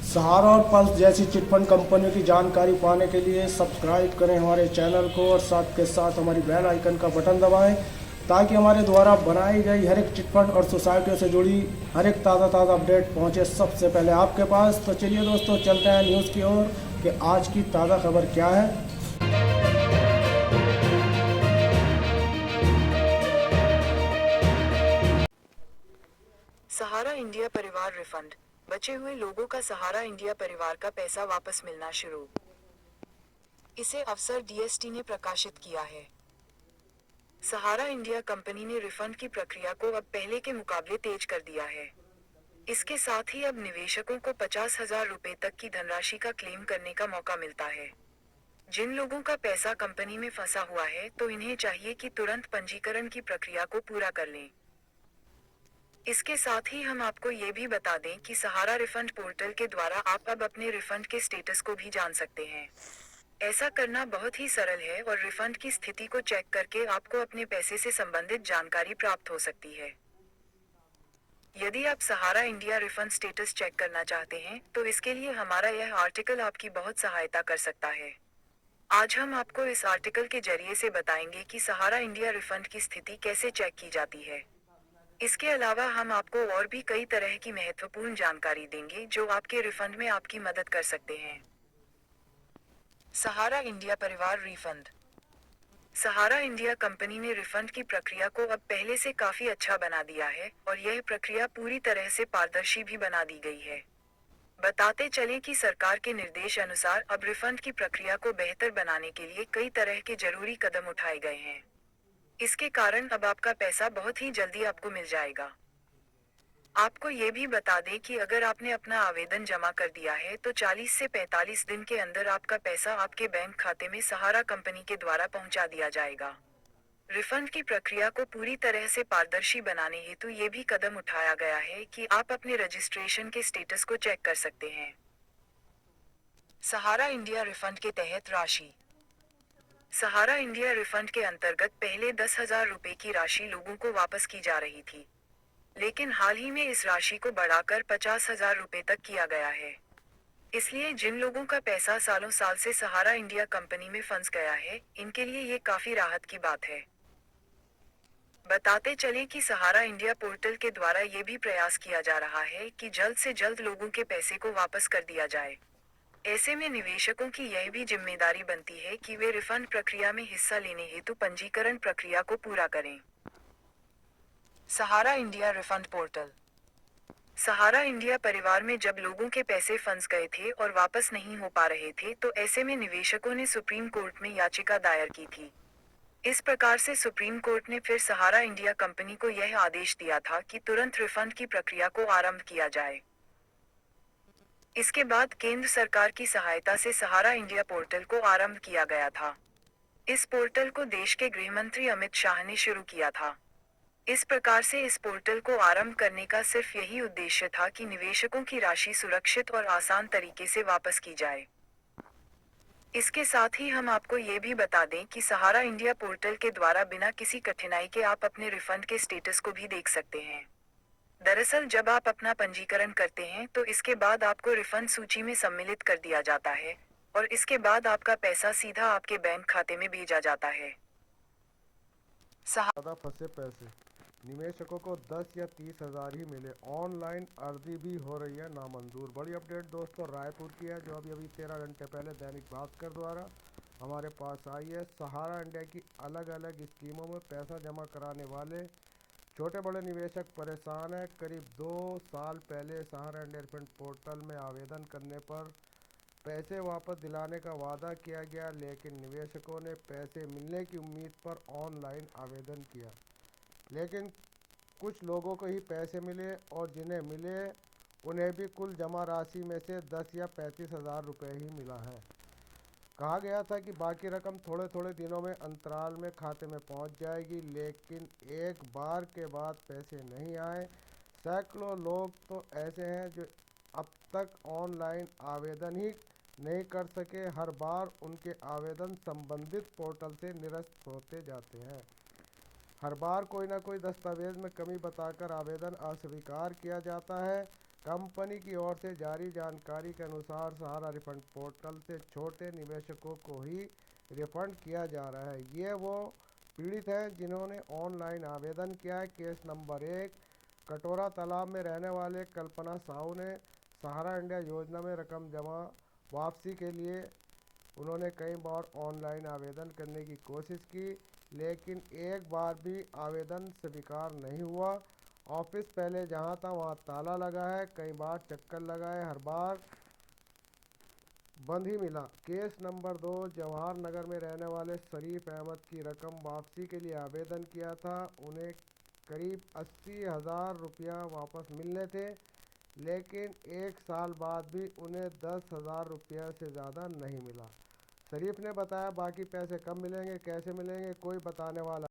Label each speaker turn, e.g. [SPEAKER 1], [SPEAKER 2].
[SPEAKER 1] सहारा और पल्स जैसी चिटफंड कंपनियों की जानकारी पाने के लिए सब्सक्राइब करें हमारे चैनल को और साथ के साथ हमारी बेल आइकन का बटन दबाएं ताकि हमारे द्वारा बनाई गई हर एक चिटफंड और सोसाइटियों से जुड़ी हर एक ताज़ा अपडेट पहुंचे सबसे पहले आपके पास। तो चलिए दोस्तों, चलते हैं न्यूज़ की ओर कि आज की ताज़ा खबर क्या है।
[SPEAKER 2] सहारा इंडिया परिवार रिफंड, बचे हुए लोगों का सहारा इंडिया परिवार का पैसा वापस मिलना शुरू। इसे अफसर डीएसटी ने प्रकाशित किया है। सहारा इंडिया कंपनी ने रिफंड की प्रक्रिया को अब पहले के मुकाबले तेज कर दिया है। इसके साथ ही अब निवेशकों को 50,000 रुपए तक की धनराशि का क्लेम करने का मौका मिलता है। जिन लोगों का पैसा कंपनी में फंसा हुआ है तो इन्हें चाहिए कि तुरंत पंजीकरण की प्रक्रिया को पूरा कर लें। इसके साथ ही हम आपको ये भी बता दें कि सहारा रिफंड पोर्टल के द्वारा आप अब अपने रिफंड के स्टेटस को भी जान सकते हैं। ऐसा करना बहुत ही सरल है और रिफंड की स्थिति को चेक करके आपको अपने पैसे से संबंधित जानकारी प्राप्त हो सकती है। यदि आप सहारा इंडिया रिफंड स्टेटस चेक करना चाहते हैं तो इसके लिए हमारा यह आर्टिकल आपकी बहुत सहायता कर सकता है। आज हम आपको इस आर्टिकल के जरिए से बताएंगे कि सहारा इंडिया रिफंड की स्थिति कैसे चेक की जाती है। इसके अलावा हम आपको और भी कई तरह की महत्वपूर्ण जानकारी देंगे जो आपके रिफंड में आपकी मदद कर सकते हैं। सहारा इंडिया परिवार रिफंड। सहारा इंडिया कंपनी ने रिफंड की प्रक्रिया को अब पहले से काफी अच्छा बना दिया है और यह प्रक्रिया पूरी तरह से पारदर्शी भी बना दी गई है। बताते चलें कि सरकार के निर्देश अनुसार अब रिफंड की प्रक्रिया को बेहतर बनाने के लिए कई तरह के जरूरी कदम उठाए गए हैं। इसके कारण अब आपका पैसा बहुत ही जल्दी आपको मिल जाएगा। आपको ये भी बता दें कि अगर आपने अपना आवेदन जमा कर दिया है तो 40 से 45 दिन के अंदर आपका पैसा आपके बैंक खाते में सहारा कंपनी के द्वारा पहुंचा दिया जाएगा। रिफंड की प्रक्रिया को पूरी तरह से पारदर्शी बनाने हेतु ये भी कदम उठाया गया है कि आप अपने रजिस्ट्रेशन के स्टेटस को चेक कर सकते हैं। सहारा इंडिया रिफंड के तहत राशि। सहारा इंडिया रिफंड के अंतर्गत पहले 10,000 रुपए की राशि लोगों को वापस की जा रही थी, लेकिन हाल ही में इस राशि को बढ़ाकर 50,000 रुपए तक किया गया है। इसलिए जिन लोगों का पैसा सालों साल से सहारा इंडिया कंपनी में फंस गया है, इनके लिए ये काफी राहत की बात है। बताते चलें कि सहारा इंडिया पोर्टल के द्वारा ये भी प्रयास किया जा रहा है कि जल्द से जल्द लोगों के पैसे को वापस कर दिया जाए। ऐसे में निवेशकों की यह भी जिम्मेदारी बनती है कि वे रिफंड प्रक्रिया में हिस्सा लेने हेतु पंजीकरण प्रक्रिया को पूरा करें। सहारा इंडिया रिफंड पोर्टल। सहारा इंडिया परिवार में जब लोगों के पैसे फंस गए थे और वापस नहीं हो पा रहे थे तो ऐसे में निवेशकों ने सुप्रीम कोर्ट में याचिका दायर की थी। इस प्रकार से सुप्रीम कोर्ट ने फिर सहारा इंडिया कंपनी को यह आदेश दिया था कि तुरंत रिफंड की प्रक्रिया को आरंभ किया जाए। इसके बाद केंद्र सरकार की सहायता से सहारा इंडिया पोर्टल को आरंभ किया गया था। इस पोर्टल को देश के गृह मंत्री अमित शाह ने शुरू किया था। इस प्रकार से इस पोर्टल को आरंभ करने का सिर्फ यही उद्देश्य था कि निवेशकों की राशि सुरक्षित और आसान तरीके से वापस की जाए। इसके साथ ही हम आपको ये भी बता दें कि सहारा इंडिया पोर्टल के द्वारा बिना किसी कठिनाई के आप अपने रिफंड के स्टेटस को भी देख सकते हैं। दरअसल जब आप अपना पंजीकरण करते हैं तो इसके बाद आपको रिफंड सूची में सम्मिलित कर दिया जाता है और इसके बाद आपका पैसा सीधा आपके बैंक खाते में भेजा जाता है।
[SPEAKER 3] ज़्यादा फंसे पैसे, निवेशकों को 10 या 30,000 ही मिले, ऑनलाइन अर्जी भी हो रही है नामंजूर। बड़ी अपडेट दोस्तों रायपुर की है जो अभी 13 घंटे पहले दैनिक भास्कर द्वारा हमारे पास आई है। सहारा इंडिया की अलग अलग स्कीमों में पैसा जमा कराने वाले छोटे बड़े निवेशक परेशान हैं। करीब 2 साल पहले सहारा इंडिया रिफंड पोर्टल में आवेदन करने पर पैसे वापस दिलाने का वादा किया गया, लेकिन निवेशकों ने पैसे मिलने की उम्मीद पर ऑनलाइन आवेदन किया, लेकिन कुछ लोगों को ही पैसे मिले और जिन्हें मिले उन्हें भी कुल जमा राशि में से 10 या 35,000 रुपये ही मिला है। कहा गया था कि बाकी रकम थोड़े थोड़े दिनों में अंतराल में खाते में पहुंच जाएगी, लेकिन एक बार के बाद पैसे नहीं आए। सैकड़ों लोग तो ऐसे हैं जो अब तक ऑनलाइन आवेदन ही नहीं कर सके। हर बार उनके आवेदन संबंधित पोर्टल से निरस्त होते जाते हैं। हर बार कोई ना कोई दस्तावेज में कमी बताकर आवेदन अस्वीकार किया जाता है। कंपनी की ओर से जारी जानकारी के अनुसार सहारा रिफंड पोर्टल से छोटे निवेशकों को ही रिफंड किया जा रहा है। ये वो पीड़ित हैं जिन्होंने ऑनलाइन आवेदन किया है। केस नंबर 1, कटोरा तालाब में रहने वाले कल्पना साहू ने सहारा इंडिया योजना में रकम जमा वापसी के लिए उन्होंने कई बार ऑनलाइन आवेदन करने की कोशिश की, लेकिन एक बार भी आवेदन स्वीकार नहीं हुआ। ऑफिस पहले जहां था वहां ताला लगा है, कई बार चक्कर लगाए, हर बार बंद ही मिला। केस नंबर 2, जवाहर नगर में रहने वाले शरीफ अहमद की रकम वापसी के लिए आवेदन किया था। उन्हें करीब 80,000 रुपया वापस मिलने थे, लेकिन 1 साल बाद भी उन्हें 10,000 रुपया से ज़्यादा नहीं मिला। शरीफ ने बताया बाकी पैसे कब मिलेंगे, कैसे मिलेंगे, कोई बताने वाला